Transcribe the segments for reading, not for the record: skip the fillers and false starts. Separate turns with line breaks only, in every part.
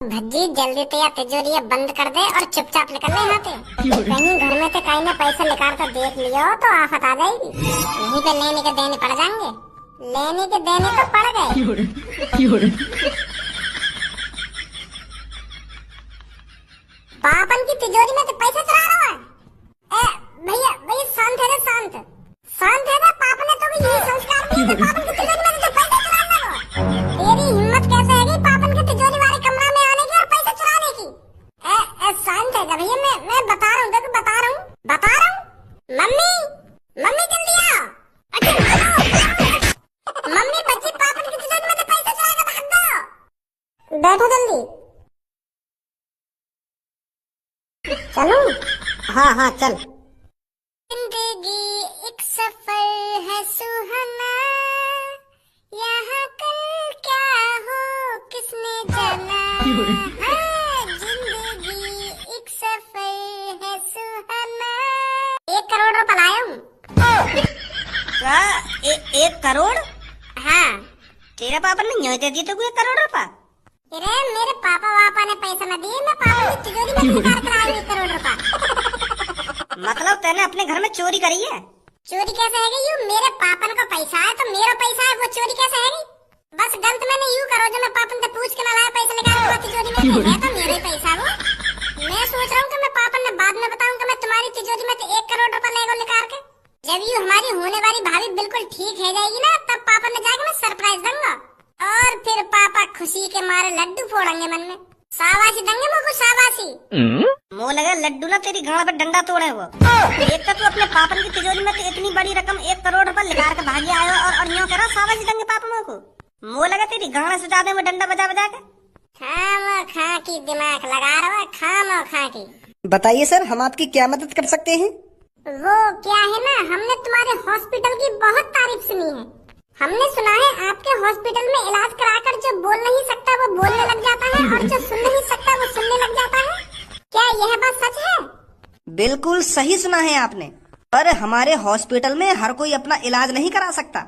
भज्जी जल्दी से या तिजोरी बंद कर दे और चुपचाप निकल ले यहाँ से। कहीं घर में से कहीं ने पैसा निकाल कर देख लिया हो तो आफत आ जाएगी। यहीं पे लेने के देने पड़ जाएंगे। लेने के देने तो पड़ गए। पापन की तिजोरी में तो पैसा चुरा रहा है। भैया भैया शांत है, शांत शांत है। पापा ने तो यही संस्कार दिए थे, पापन की तिजोरी में तो पैसा चुराना हो। तेरी हिम्मत कैसे है पापन की तिजोरी वाले कमरा में आने की और पैसा चुराने की। शांत है भैया, मैं बता रहा हूँ, देखो बता रहा हूँ। मम्मी मम्मी जल्दी आओ। मम्मी बच्ची पापन की तिजोरी में तो पैसा चुराएगा, भाग दो। बैठो जल्दी। चलो हाँ चल। जिंदगी एक सफर है सुहाना, यहाँ कल क्या हो किसने जाना। जिंदगी एक सफर है सुहाना। 1 करोड़ रुपए लाया हूँ।
क्या 1 करोड़?
हाँ।
तेरा पापा ने न्योय दे दी तो 1 करोड़ रुपए?
अरे मेरे पापा ने पैसा न दिए, मैं पापा की तिजोरी में निकाल कर आई 1 करोड़ रुपए।
मतलब तैने अपने घर में चोरी करी है?
चोरी कैसे है यू? मेरे पापन का पैसा है तो मेरा पैसा है, वो चोरी कैसे है? बस गलत मैंने यूँ करो जो मैं पापन से पूछ के लाया पैसा निकाल के तिजोरी में है तो मेरा ही पैसा वो। मैं सोच रहा हूँ कि मैं पापन ने बाद में बताऊंगा मैं तुम्हारी तिजोरी में तो 1 करोड़ रुपए लेगा निकाल के। जब यू हमारी होने वाली भाभी बिल्कुल ठीक है जाएगी ना, तब पापन ने जाकर मैं सरप्राइज दूंगा और फिर पापा खुशी के मारे लड्डू फोड़ेंगे मन में। शाबाशी देंगे मुझको, शाबाशी।
मुँह लगा लड्डू ना तेरी गाड़ पे डंडा तोड़े वो। एक तो तू अपने पापन की तिजोरी में तो इतनी बड़ी रकम 1 करोड़ रुपए निकाल के भागी आयो और यूँ करो शाबाशी देंगे पापा मुँह को। मुँह लगा तेरी गाड़ से ज्यादा में डंडा बजा बजा के।
खामो खा की दिमाग लगा रहा है, खामो खा की।
बताइए सर, हम आपकी क्या मदद कर सकते हैं?
वो क्या है ना, हमने तुम्हारे हॉस्पिटल की बहुत तारीफ सुनी है। हमने सुना है आपके हॉस्पिटल में इलाज कराकर जो बोल नहीं सकता वो बोलने लग जाता है और जो सुन नहीं सकता वो सुनने लग जाता है। क्या यह बात सच है?
बिल्कुल सही सुना है आपने, पर हमारे हॉस्पिटल में हर कोई अपना इलाज नहीं करा सकता।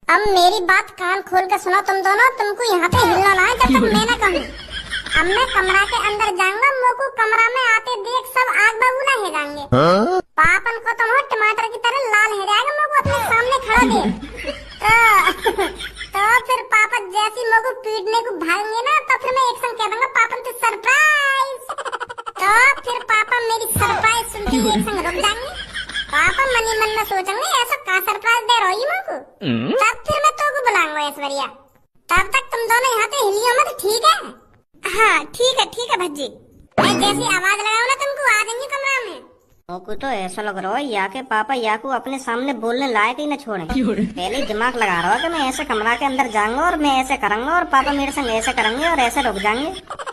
अब मेरी बात कान खोल कर सुनो तुम दोनों, तुमको यहाँ पे हिलना ना है जब तक मैं ना कहूँ। अब मैं कमरा के अंदर जाऊंगा, मोको कमरा में आते देख सब आग बबूला है जाएंगे। पापन को तुम टमाटर की तरह लाल है जाएगा, मोको अपने सामने खड़ा दे। तो फिर पापा जैसी मोको पीटने को भागेंगे ना, तो फिर मैं एक्शन कह दूंगा पापन तो सरप्राइज। तो फिर पापा मेरी सरप्राइज सुन के एक्शन रुक जाएंगे। पापा मनी मन में सोचेंगे ऐसा का सरप्राइज दे रही मोको। तब फिर मैं तो को बुलाऊंगा ऐश्वर्या। तब तक तुम दोनों यहाँ पे हिलियो मत, ठीक है?
हाँ ठीक है भज्जी।
मैं जैसी आवाज लगाऊं ना तुमको आ जाएंगे कमरा में।
मोको तो ऐसा लग रहा है या के पापा या को अपने सामने बोलने लायक ही न छोड़े। पहले दिमाग लगा रहा है कि मैं ऐसे कमरा के अंदर जाऊंगा और मैं ऐसे करूंगा और पापा मेरे संग ऐसे करेंगे और ऐसे रुक जाएंगे।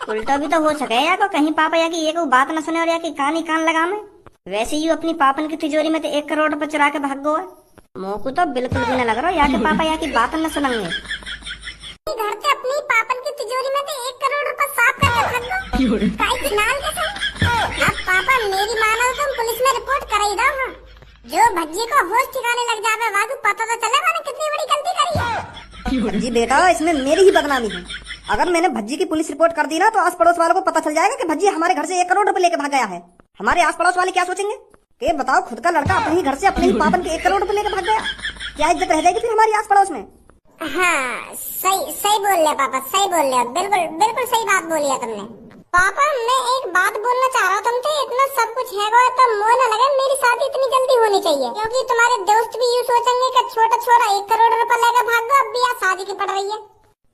उल्टा भी तो हो सके या को कहीं पापा या की एक बात न सुने और या की कान ही कान लगा में। वैसे ही अपनी पापन की तिजोरी में तो 1 करोड़ रुपए चुरा के भाग गो है। मोको तो बिल्कुल भी न लग रहा या के पापा या की बात न सुनेंगे।
घर से अपनी पापन की तिजोरी में तो 1 करोड़ रुपए साफ करके भाग गो। अब पापा मेरी मानो तुम पुलिस में रिपोर्ट कर ही दो। जो भज्जी को होश ठिकाने लग जावे वागू पता तो चले मैंने कितनी बड़ी गलती करी है।
भज्जी बेटा, इसमें मेरी ही बदनामी है। अगर मैंने भज्जी की पुलिस रिपोर्ट कर दी ना तो आस पड़ोस वालों को पता चल जाएगा कि भज्जी हमारे घर से 1 करोड़ रुपए लेके भाग गया है। हमारे आस पड़ोस वाले क्या सोचेंगे? ये बताओ, खुद का लड़का अपने ही घर से अपने ही पापन के 1 करोड़ रुपए लेके भाग गया, क्या इज्जत रह जाएगी फिर हमारी आस पड़ोस में?
हाँ सही बोल रहे पापा, सही बोल रहे, बिल्कुल सही बात बोली है तुमने। पापा मैं एक बात बोलना चाह रहा हूँ तुमसे, इतना सब कुछ है वो तो मोह न लगे मेरी शादी इतनी जल्दी होनी चाहिए, क्योंकि तुम्हारे दोस्त भी यूँ सोचेंगे कि छोटा छोरा 1 करोड़ रुपए लेकर भाग गो, अब भी शादी की पड़ रही है।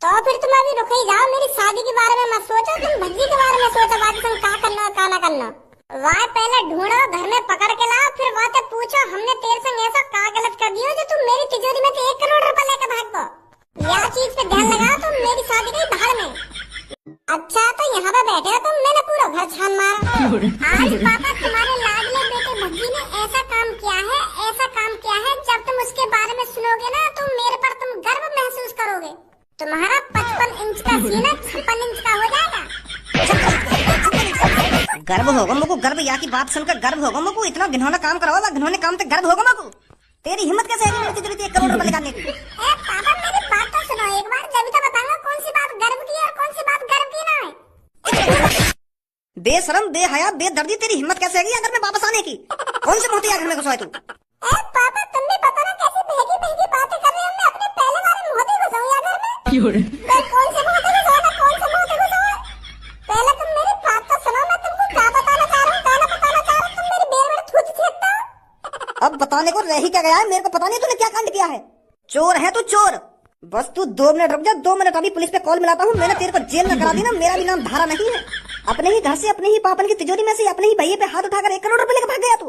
तो फिर तुम अभी रुक ही जाओ, मेरी शादी के बारे में मत सोचो, तुम भज्जी के बारे में सोचो, बाकी तुम क्या करना क्या ना करना। वह पहले ढूंढो, घर में पकड़ के लाओ, फिर
होगा मुझको गर्व, या की बात सुनकर गर्व होगा मुझको। इतना घिनौना काम करवा, घिनौने काम से गर्व होगा मुझको। तेरी हिम्मत कैसे है मेरी तिजोरी 1 करोड़ रुपए निकालने की?
पापा मेरी बात तो सुनो एक बार, जब तो बताऊंगा कौन सी बात गर्व की और कौन सी बात गर्व की ना है।
बेशरम, बेहया, बेदर्दी, तेरी हिम्मत कैसे है अगर मैं वापस आने की? कौन से मोती घर में घुसा है तू?
पापा तुम भी पता ना कैसी बहकी बहकी बातें कर रहे हो। मैं अपने पहले वाले मोती घुसाऊं या घर में? मैं कौन से मोती घुसाऊं ना कौन से मोती घुसाऊं? पहले तुम मेरी बात तो सुनो, मैं तुमको क्या बताना चाह रहा हूँ, क्या ना बताना चाह रहा हूँ। तुम मेरी बेर में थूक छेदता हो।
अब बताने को रह ही क्या गया है? मेरे को पता नहीं तूने क्या कांड किया है। चोर है तू, चोर। बस तू 2 मिनट रुक जा, 2 मिनट अभी पुलिस पे कॉल मिलाता हूँ। मैंने तेरे को जेल में करा दी ना, मेरा भी नाम धारा नहीं है। अपने ही घर से, अपने ही पापन की तिजोरी में से, अपने ही भैये पे हाथ उठाकर 1 करोड़ रुपए लेकर भाग गया तू।